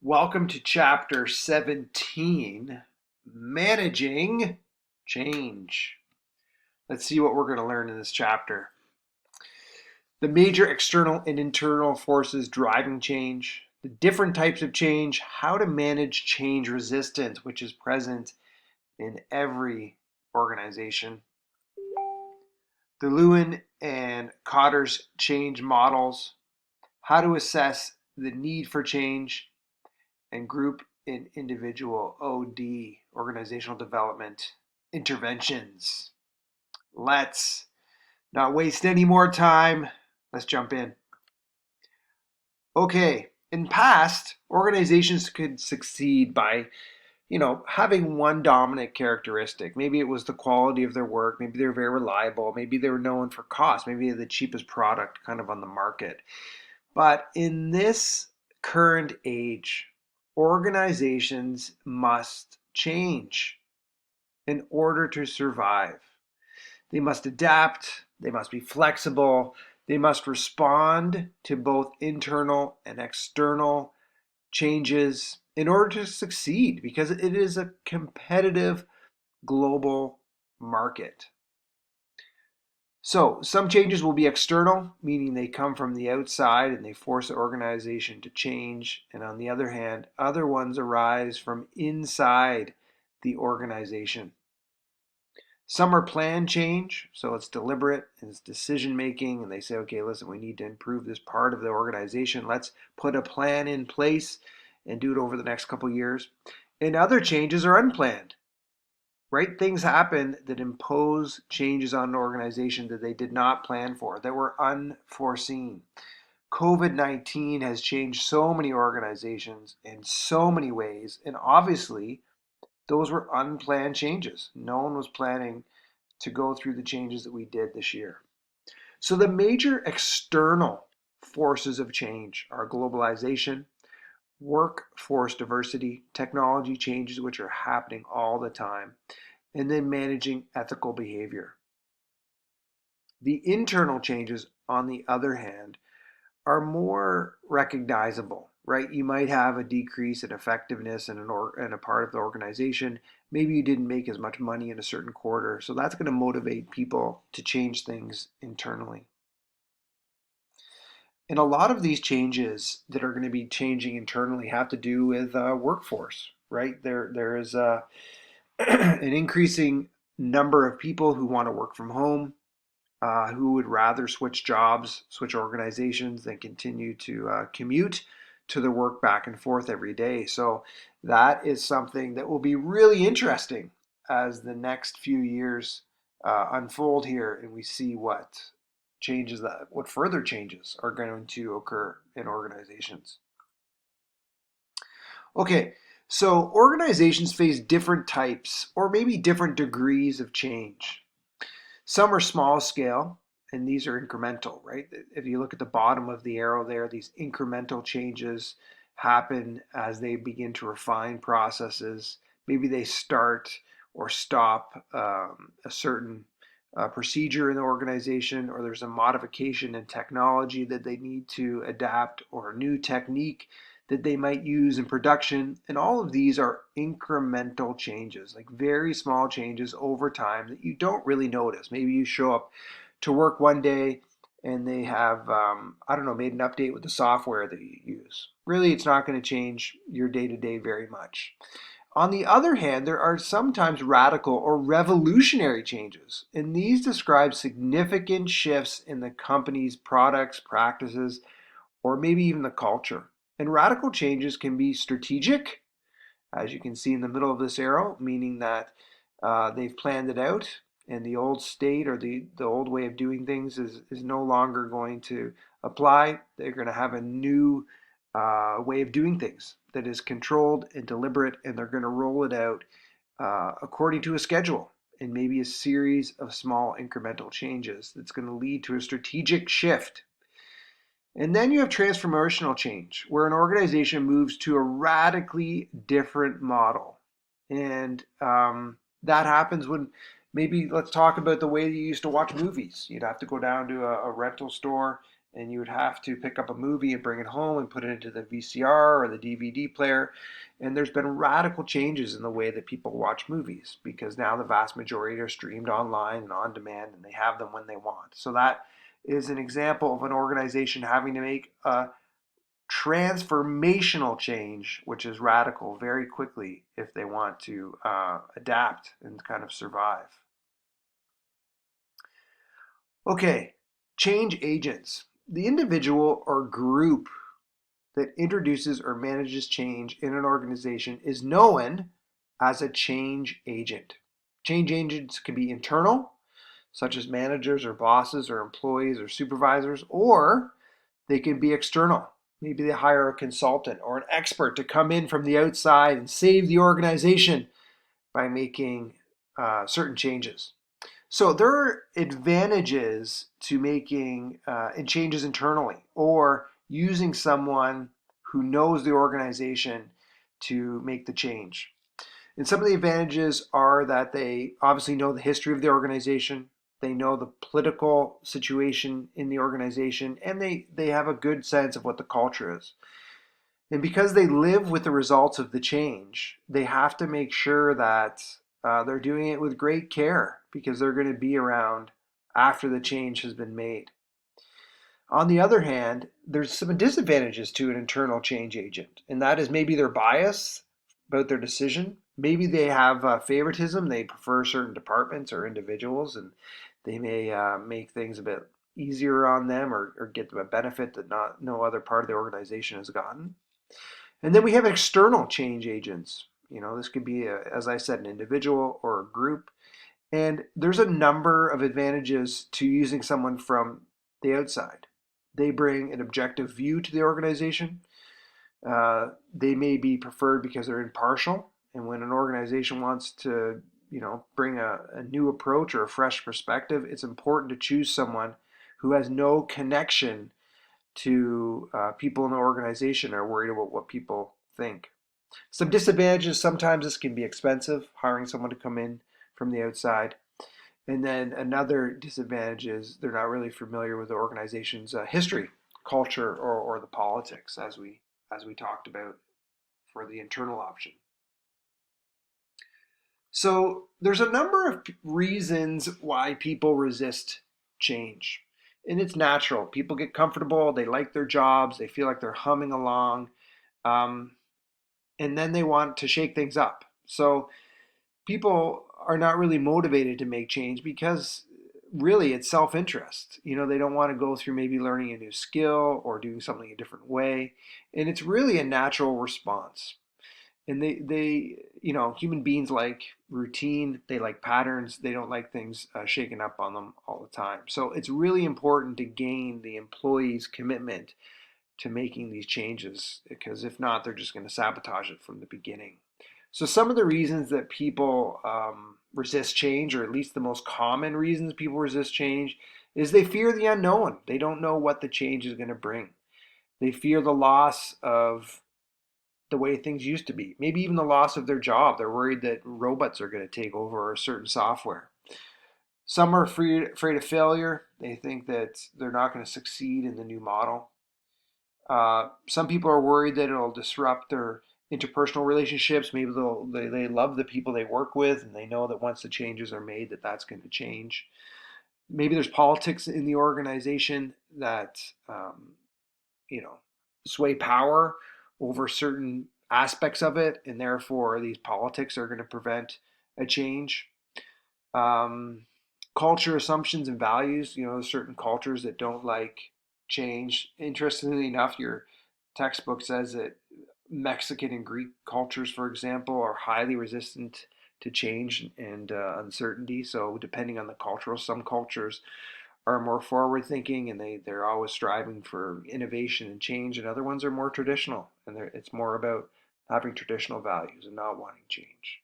Welcome to chapter 17, Managing Change. Let's see what we're going to learn in this chapter. The major external and internal forces driving change, the different types of change, how to manage change resistance, which is present in every organization. The Lewin and Kotter's change models, how to assess the need for change, and group and individual OD, organizational development interventions. Let's not waste any more time. Let's jump in. Okay, in past, organizations could succeed by, having one dominant characteristic. Maybe it was the quality of their work. Maybe they're very reliable. Maybe they were known for cost. Maybe they're the cheapest product kind of on the market. But in this current age, organizations must change in order to survive. They must adapt, they must be flexible, they must respond to both internal and external changes in order to succeed because it is a competitive global market. So some changes will be external, meaning they come from the outside and they force the organization to change. And on the other hand, other ones arise from inside the organization. Some are planned change, so it's deliberate and it's decision making, and they say, okay, listen, we need to improve this part of the organization. Let's put a plan in place and do it over the next couple of years. And other changes are unplanned. Right things happen that impose changes on an organization that they did not plan for, that were unforeseen. COVID-19 has changed so many organizations in so many ways, and obviously those were unplanned changes. No one was planning to go through the changes that we did this year. So the major external forces of change are globalization, workforce diversity, technology changes which are happening all the time, and then managing ethical behavior. The internal changes, on the other hand, are more recognizable, right? You might have a decrease in effectiveness in a part of the organization. Maybe you didn't make as much money in a certain quarter. So that's going to motivate people to change things internally. And a lot of these changes that are going to be changing internally have to do with workforce, right? There is an increasing number of people who want to work from home, who would rather switch jobs, switch organizations than continue to commute to their work back and forth every day. So that is something that will be really interesting as the next few years unfold here, and we see what further changes are going to occur in organizations. Okay, so organizations face different types or maybe different degrees of change. Some are small scale, and these are incremental, right? If you look at the bottom of the arrow there, these incremental changes happen as they begin to refine processes. Maybe they start or stop a certain procedure in the organization, or there's a modification in technology that they need to adapt, or a new technique that they might use in production. And all of these are incremental changes, like very small changes over time that you don't really notice. Maybe you show up to work one day and they have, I don't know, made an update with the software that you use. Really, it's not going to change your day to day very much. On the other hand, there are sometimes radical or revolutionary changes, and these describe significant shifts in the company's products, practices, or maybe even the culture. And radical changes can be strategic, as you can see in the middle of this arrow, meaning that they've planned it out and the old state or the old way of doing things is no longer going to apply. They're going to have a new way of doing things that is controlled and deliberate, and they're going to roll it out according to a schedule and maybe a series of small incremental changes that's going to lead to a strategic shift. And then you have transformational change, where an organization moves to a radically different model. And that happens when maybe let's talk about the way you used to watch movies. You'd have to go down to a rental store and you would have to pick up a movie and bring it home and put it into the VCR or the DVD player. And there's been radical changes in the way that people watch movies because now the vast majority are streamed online and on demand, and they have them when they want. So that is an example of an organization having to make a transformational change, which is radical, very quickly if they want to adapt and kind of survive. Okay, change agents. The individual or group that introduces or manages change in an organization is known as a change agent. Change agents can be internal, such as managers or bosses or employees or supervisors, or they can be external. Maybe they hire a consultant or an expert to come in from the outside and save the organization by making certain changes. So there are advantages to making changes internally or using someone who knows the organization to make the change. And some of the advantages are that they obviously know the history of the organization, they know the political situation in the organization, and they have a good sense of what the culture is. And because they live with the results of the change, they have to make sure that they're doing it with great care because they're going to be around after the change has been made. On the other hand, there's some disadvantages to an internal change agent, and that is maybe their bias about their decision. Maybe they have favoritism, they prefer certain departments or individuals, and they may make things a bit easier on them or get them a benefit that no other part of the organization has gotten. And then we have external change agents. This could be, as I said, an individual or a group. And there's a number of advantages to using someone from the outside. They bring an objective view to the organization. They may be preferred because they're impartial. And when an organization wants to, bring a new approach or a fresh perspective, it's important to choose someone who has no connection to people in the organization are worried about what people think. Some disadvantages, sometimes this can be expensive, hiring someone to come in from the outside. And then another disadvantage is they're not really familiar with the organization's history, culture, or the politics, as we talked about for the internal option. So there's a number of reasons why people resist change. And it's natural. People get comfortable, they like their jobs, they feel like they're humming along, um, and then they want to shake things up. So people are not really motivated to make change because really it's self-interest. They don't want to go through maybe learning a new skill or doing something a different way. And it's really a natural response. And human beings like routine, they like patterns, they don't like things shaken up on them all the time. So it's really important to gain the employee's commitment to making these changes because if not, they're just going to sabotage it from the beginning. So some of the reasons that people resist change, or at least the most common reasons people resist change, is they fear the unknown. They don't know what the change is going to bring. They fear the loss of the way things used to be. Maybe even the loss of their job. They're worried that robots are going to take over a certain software. Some are afraid of failure. They think that they're not going to succeed in the new model. Some people are worried that it'll disrupt their interpersonal relationships. Maybe they love the people they work with, and they know that once the changes are made, that's going to change. Maybe there's politics in the organization that sway power over certain aspects of it, and therefore these politics are going to prevent a change. Um, Culture, assumptions, and values. There's certain cultures that don't like change. Interestingly enough, your textbook says that Mexican and Greek cultures, for example, are highly resistant to change and uncertainty. So, depending on the cultural, some cultures are more forward thinking and they're always striving for innovation and change, and other ones are more traditional and it's more about having traditional values and not wanting change.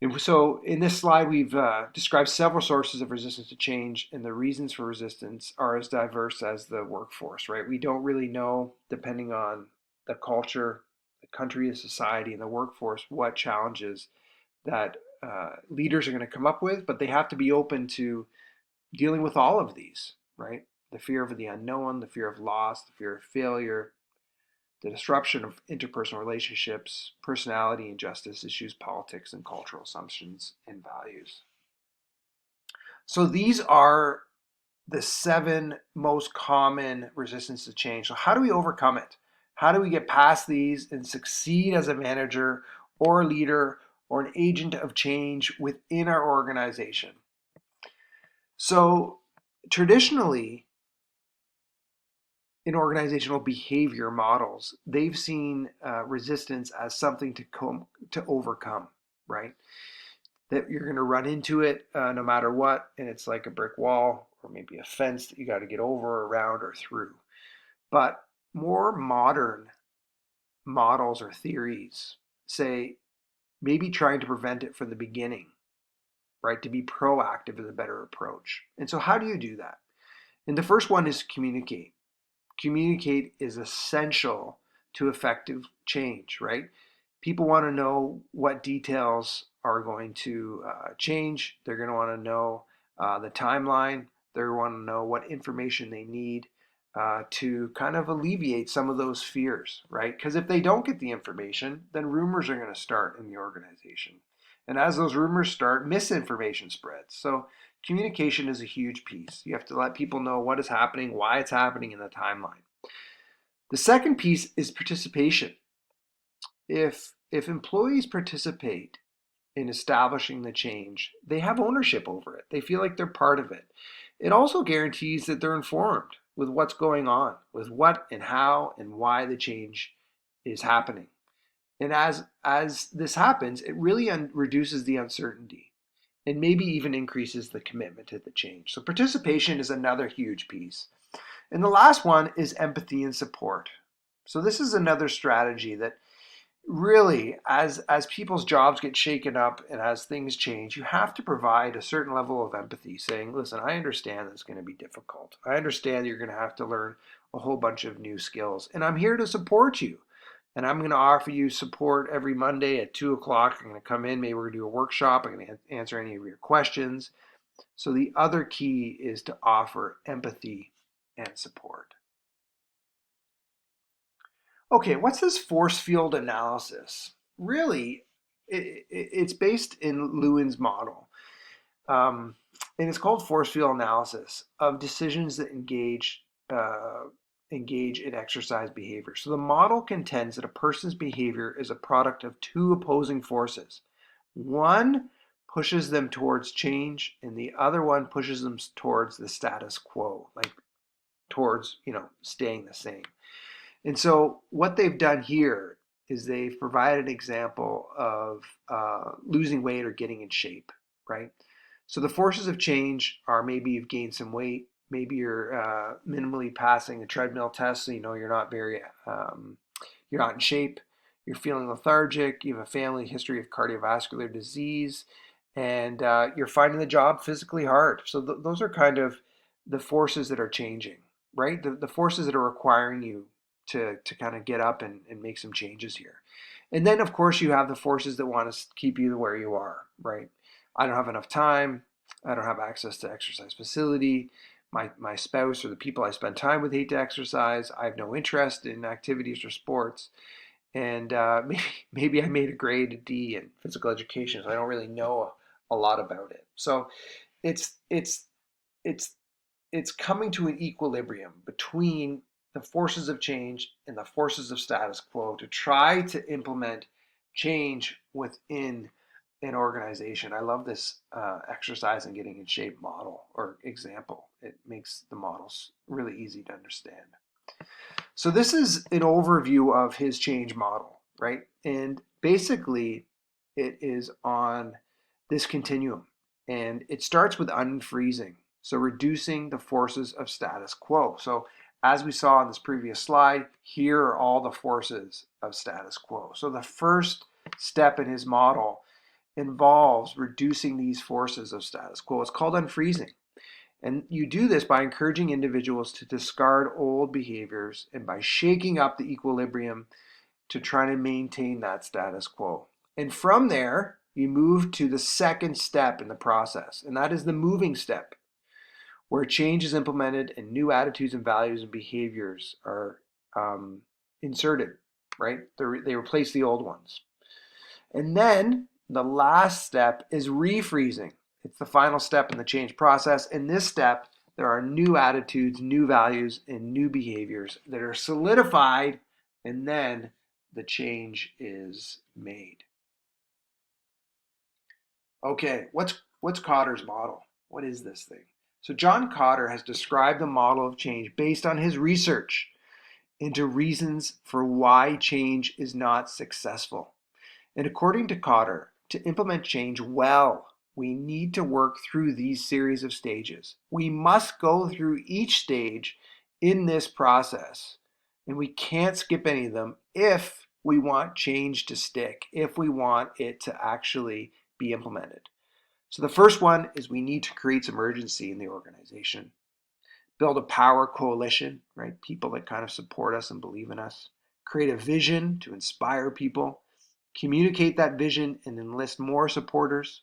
And so in this slide, we've described several sources of resistance to change, and the reasons for resistance are as diverse as the workforce, right? We don't really know, depending on the culture, the country, the society, and the workforce, what challenges that leaders are going to come up with, but they have to be open to dealing with all of these, right? the fear of the unknown, the fear of loss, the fear of failure, the disruption of interpersonal relationships, personality and justice issues, politics and cultural assumptions and values. So these are the 7 most common resistance to change. So how do we overcome it? How do we get past these and succeed as a manager or a leader or an agent of change within our organization? So traditionally, in organizational behavior models, they've seen resistance as something to overcome, right? That you're going to run into it no matter what, and it's like a brick wall or maybe a fence that you got to get over, around, or through. But more modern models or theories say maybe trying to prevent it from the beginning, right? To be proactive is a better approach. And so, how do you do that? And the first one is communicate. Communicate is essential to effective change, right? People want to know what details are going to change. They're going to want to know the timeline. They're going to want to know what information they need to kind of alleviate some of those fears, right? Because if they don't get the information, then rumors are going to start in the organization. And as those rumors start, misinformation spreads. So communication is a huge piece. You have to let people know what is happening, why it's happening, in the timeline. The second piece is participation. If employees participate in establishing the change, they have ownership over it. They feel like they're part of it. It also guarantees that they're informed with what's going on, with what and how and why the change is happening. And as this happens, it really reduces the uncertainty and maybe even increases the commitment to the change. So participation is another huge piece. And the last one is empathy and support. So this is another strategy that really, as people's jobs get shaken up and as things change, you have to provide a certain level of empathy, saying, listen, I understand it's going to be difficult. I understand you're going to have to learn a whole bunch of new skills, and I'm here to support you. And I'm going to offer you support every Monday at 2 o'clock. I'm going to come in, maybe we're going to do a workshop. I'm going to answer any of your questions. So the other key is to offer empathy and support. Okay, what's this force field analysis? Really, it's based in Lewin's model. And it's called force field analysis of decisions that engage in exercise behavior. So the model contends that a person's behavior is a product of 2 opposing forces. One pushes them towards change, and the other one pushes them towards the status quo, like towards, staying the same. And so what they've done here is they've provided an example of losing weight or getting in shape, right? So the forces of change are maybe you've gained some weight, maybe you're minimally passing a treadmill test, so you're not you're not in shape, you're feeling lethargic, you have a family history of cardiovascular disease, and you're finding the job physically hard. So those are kind of the forces that are changing, right? The forces that are requiring you to kind of get up and make some changes here. And then, of course, you have the forces that want to keep you where you are, right? I don't have enough time. I don't have access to exercise facility. My spouse or the people I spend time with hate to exercise. I have no interest in activities or sports. And maybe I made a grade D in physical education, so I don't really know a lot about it. So it's it's it's it's coming to an equilibrium between the forces of change and the forces of status quo to try to implement change within an organization. I love this exercise and getting in shape model or example. It makes the models really easy to understand. So this is an overview of his change model, right? And basically it is on this continuum, and it starts with unfreezing. So reducing the forces of status quo. So as we saw on this previous slide, here are all the forces of status quo. So the first step in his model involves reducing these forces of status quo. It's called unfreezing. And you do this by encouraging individuals to discard old behaviors and by shaking up the equilibrium to try to maintain that status quo. And from there, you move to the second step in the process, and that is the moving step, where change is implemented and new attitudes and values and behaviors are inserted, right? They replace the old ones. And then the last step is refreezing. It's the final step in the change process. In this step, there are new attitudes, new values, and new behaviors that are solidified, and then the change is made. Okay, what's Kotter's model? What is this thing? So John Kotter has described the model of change based on his research into reasons for why change is not successful. And according to Kotter, to implement change well, we need to work through these series of stages. We must go through each stage in this process, and we can't skip any of them if we want change to stick, if we want it to actually be implemented. So the first one is we need to create some urgency in the organization. Build a power coalition, right? People that kind of support us and believe in us. Create a vision to inspire people. Communicate that vision and enlist more supporters.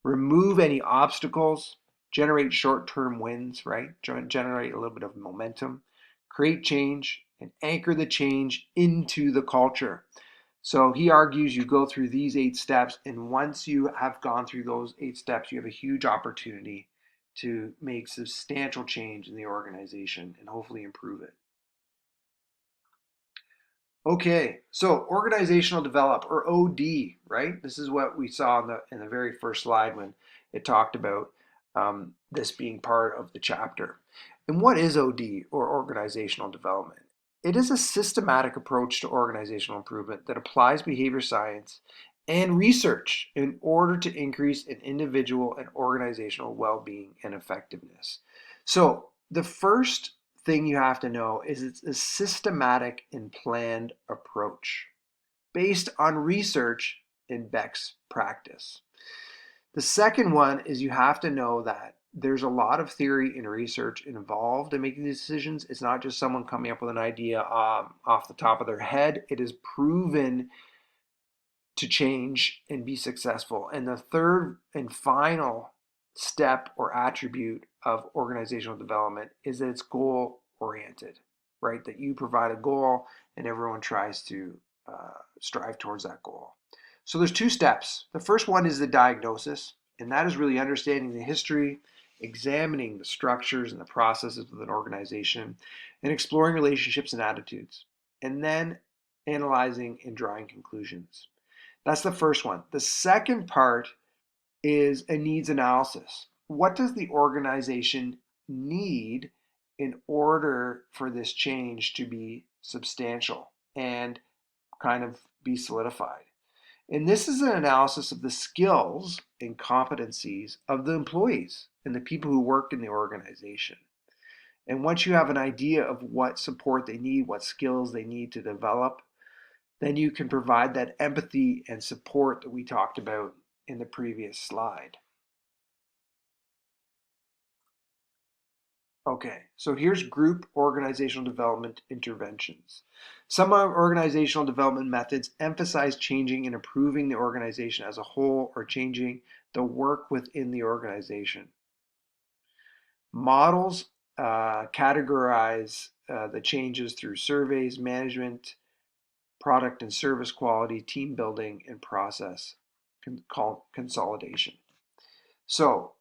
Remove any obstacles. Generate short-term wins, right? Generate a little bit of momentum. Create change and anchor the change into the culture. So he argues you go through these 8 steps, and once you have gone through those 8 steps, you have a huge opportunity to make substantial change in the organization and hopefully improve it. Okay, so organizational develop, or OD, right? This is what we saw in the very first slide when it talked about this being part of the chapter. And what is OD, or organizational development? It is a systematic approach to organizational improvement that applies behavior science and research in order to increase an individual and organizational well-being and effectiveness. So the first thing you have to know is it's a systematic and planned approach based on research and best practice. The second one is you have to know that there's a lot of theory and research involved in making these decisions. It's not just someone coming up with an idea off the top of their head. It is proven to change and be successful. And the third and final step or attribute of organizational development is that it's goal oriented, right? That you provide a goal and everyone tries to strive towards that goal. So there's 2 steps. The first one is the diagnosis, and that is really understanding the history, examining the structures and the processes of an organization, and exploring relationships and attitudes, and then analyzing and drawing conclusions. That's the first one. The second part is a needs analysis. What does the organization need in order for this change to be substantial and kind of be solidified? And this is an analysis of the skills and competencies of the employees and the people who work in the organization. And once you have an idea of what support they need, what skills they need to develop, then you can provide that empathy and support that we talked about in the previous slide. Okay, so here's group organizational development interventions. Some organizational development methods emphasize changing and improving the organization as a whole or changing the work within the organization. Models categorize the changes through surveys, management, product and service quality, team building, and process consolidation. So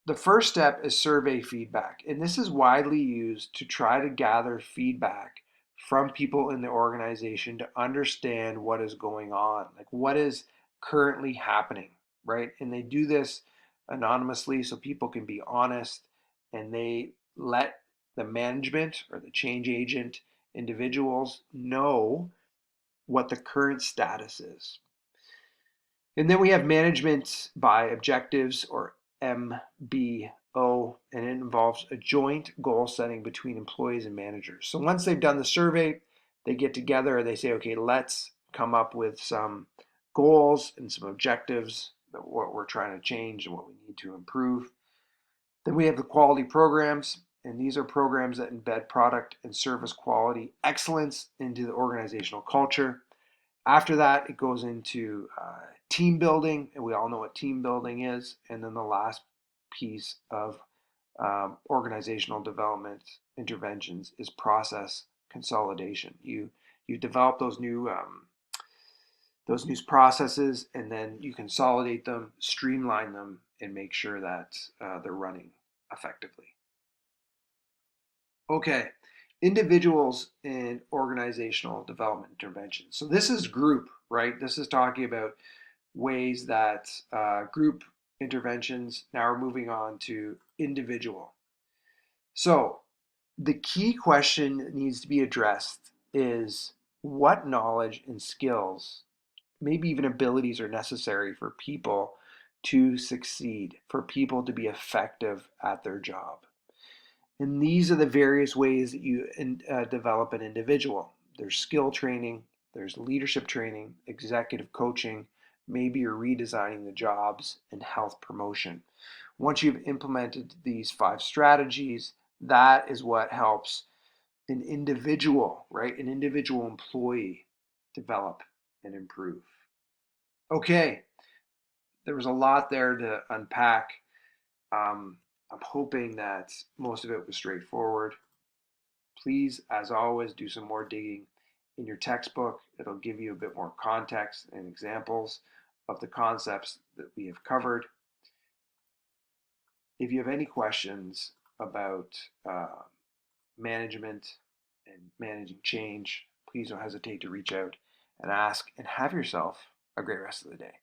the first step is survey feedback, and this is widely used to try to gather feedback from people in the organization to understand what is going on, like what is currently happening, right? And they do this anonymously so people can be honest, and they let the management or the change agent individuals know what the current status is. And then we have management by objectives, or MBO, and it involves a joint goal setting between employees and managers. So once they've done the survey, they get together and they say, okay, let's come up with some goals and some objectives, what we're trying to change and what we need to improve. Then we have the quality programs, and these are programs that embed product and service quality excellence into the organizational culture. After that, it goes into team building, and we all know what team building is. And then the last piece of organizational development interventions is process consolidation. You develop those new processes, and then you consolidate them, streamline them, and make sure that they're running effectively. Okay, individuals in organizational development interventions. So this is group, right? This is talking about ways that group interventions. Now we're moving on to individual. So the key question that needs to be addressed is what knowledge and skills, maybe even abilities, are necessary for people to succeed, for people to be effective at their job. And these are the various ways that you develop an individual. There's skill training, there's leadership training, executive coaching, maybe you're redesigning the jobs, and health promotion. Once you've implemented these 5 strategies, that is what helps an individual, right? An individual employee develop and improve. Okay, there was a lot there to unpack. I'm hoping that most of it was straightforward. Please, as always, do some more digging in your textbook. It'll give you a bit more context and examples of the concepts that we have covered. If you have any questions about management and managing change, please don't hesitate to reach out and ask, and have yourself a great rest of the day.